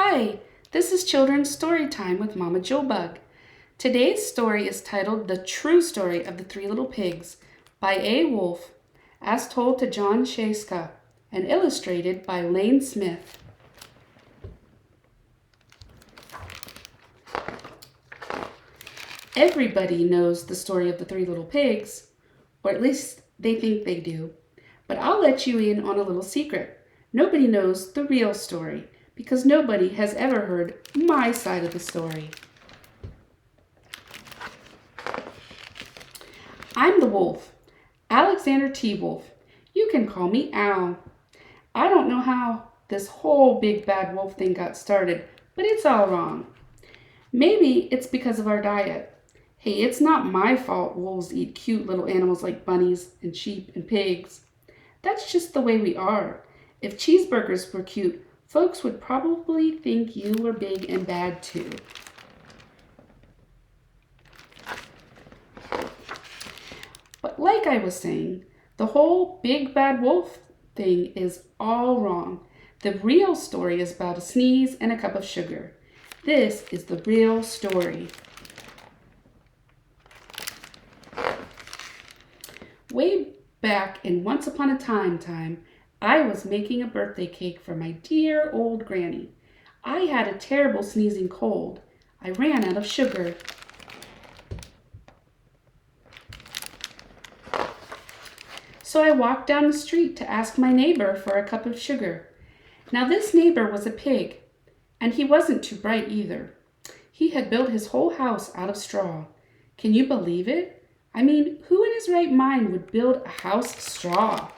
Hi, this is Children's Story Time with Momma Julbug. Today's story is titled The True Story of the Three Little Pigs by A. Wolfe, as told to Jon Scieszka, and illustrated by Lane Smith. Everybody knows the story of the three little pigs, or at least they think they do. But I'll let you in on a little secret. Nobody knows the real story, because nobody has ever heard my side of the story. I'm the wolf, Alexander T. Wolf. You can call me Al. I don't know how this whole big bad wolf thing got started, but it's all wrong. Maybe it's because of our diet. Hey, it's not my fault wolves eat cute little animals like bunnies and sheep and pigs. That's just the way we are. If cheeseburgers were cute, folks would probably think you were big and bad too. But like I was saying, the whole big bad wolf thing is all wrong. The real story is about a sneeze and a cup of sugar. This is the real story. Way back in Once Upon a Time, I was making a birthday cake for my dear old granny. I had a terrible sneezing cold. I ran out of sugar. So I walked down the street to ask my neighbor for a cup of sugar. Now this neighbor was a pig, and he wasn't too bright either. He had built his whole house out of straw. Can you believe it? I mean, who in his right mind would build a house of straw?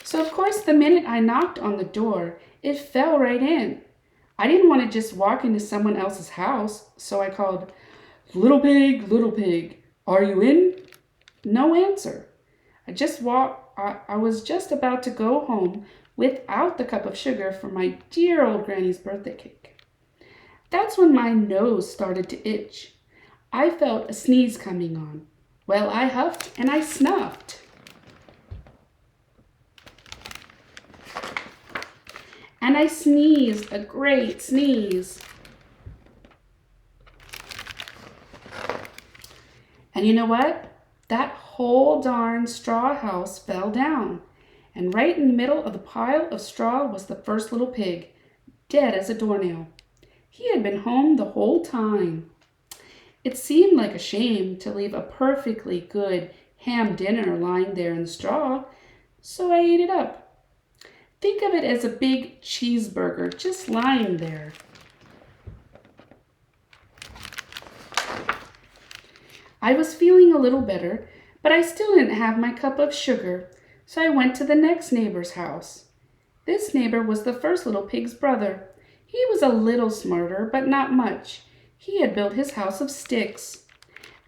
So of course, the minute I knocked on the door, it fell right in. I didn't want to just walk into someone else's house, so I called, little pig, are you in?" No answer. I was just about to go home without the cup of sugar for my dear old granny's birthday cake. That's when my nose started to itch. I felt a sneeze coming on. Well, I huffed and I snuffed. And I sneezed a great sneeze. And you know what? That whole darn straw house fell down. And right in the middle of the pile of straw was the first little pig, dead as a doornail. He had been home the whole time. It seemed like a shame to leave a perfectly good ham dinner lying there in the straw, so I ate it up. Think of it as a big cheeseburger just lying there. I was feeling a little better, but I still didn't have my cup of sugar, so I went to the next neighbor's house. This neighbor was the first little pig's brother. He was a little smarter, but not much. He had built his house of sticks.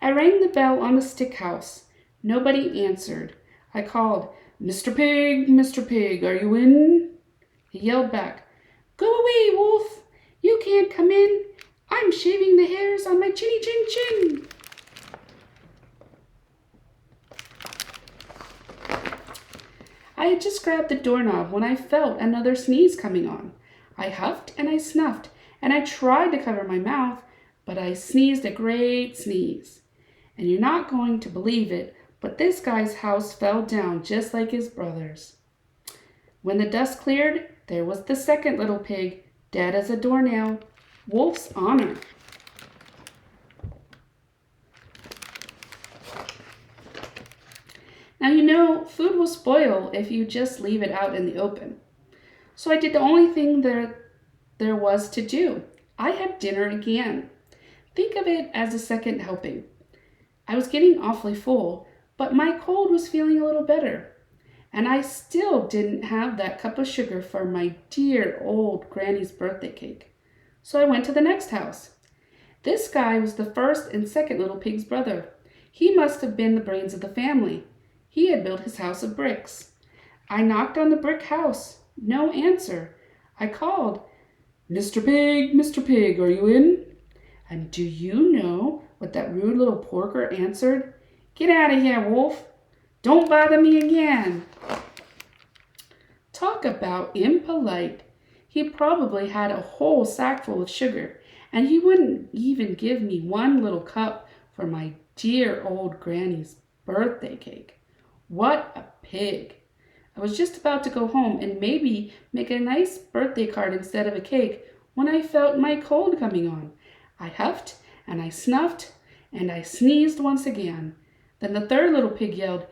I rang the bell on the stick house. Nobody answered. I called, Mr. Pig, are you in?" He yelled back, "Go away, wolf! You can't come in. I'm shaving the hairs on my chinny chin chin." I had just grabbed the doorknob when I felt another sneeze coming on. I huffed and I snuffed, and I tried to cover my mouth, but I sneezed a great sneeze. And you're not going to believe it, but this guy's house fell down just like his brother's. When the dust cleared, there was the second little pig, dead as a doornail. Wolf's honor. Now you know, food will spoil if you just leave it out in the open. So I did the only thing there was to do. I had dinner again. Think of it as a second helping. I was getting awfully full, but my cold was feeling a little better. And I still didn't have that cup of sugar for my dear old granny's birthday cake. So I went to the next house. This guy was the first and second little pig's brother. He must have been the brains of the family. He had built his house of bricks. I knocked on the brick house. No answer. I called, Mr. Pig, are you in?" And do you know what that rude little porker answered? "Get out of here, wolf. Don't bother me again." about impolite. He probably had a whole sack full of sugar, and he wouldn't even give me one little cup for my dear old granny's birthday cake. What a pig! I was just about to go home and maybe make a nice birthday card instead of a cake when I felt my cold coming on. I huffed and I snuffed and I sneezed once again. Then the third little pig yelled,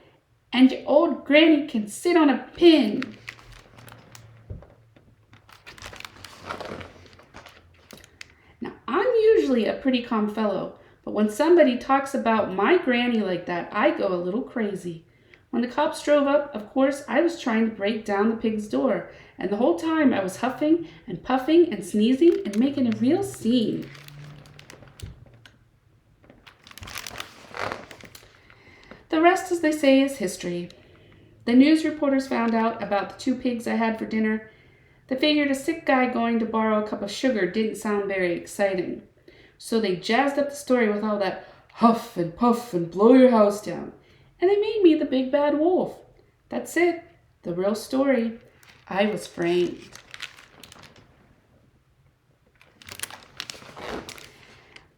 "And your old granny can sit on a pin." Now, I'm usually a pretty calm fellow, but when somebody talks about my granny like that, I go a little crazy. When the cops drove up, of course, I was trying to break down the pig's door, and the whole time I was huffing and puffing and sneezing and making a real scene. The rest, as they say, is history. The news reporters found out about the 2 pigs I had for dinner. They figured a sick guy going to borrow a cup of sugar didn't sound very exciting. So they jazzed up the story with all that huff and puff and blow your house down. And they made me the big bad wolf. That's it, the real story. I was framed.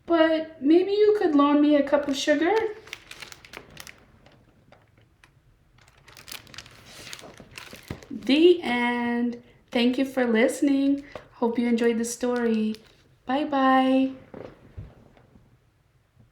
But maybe you could loan me a cup of sugar? The end. Thank you for listening. Hope you enjoyed the story. Bye-bye.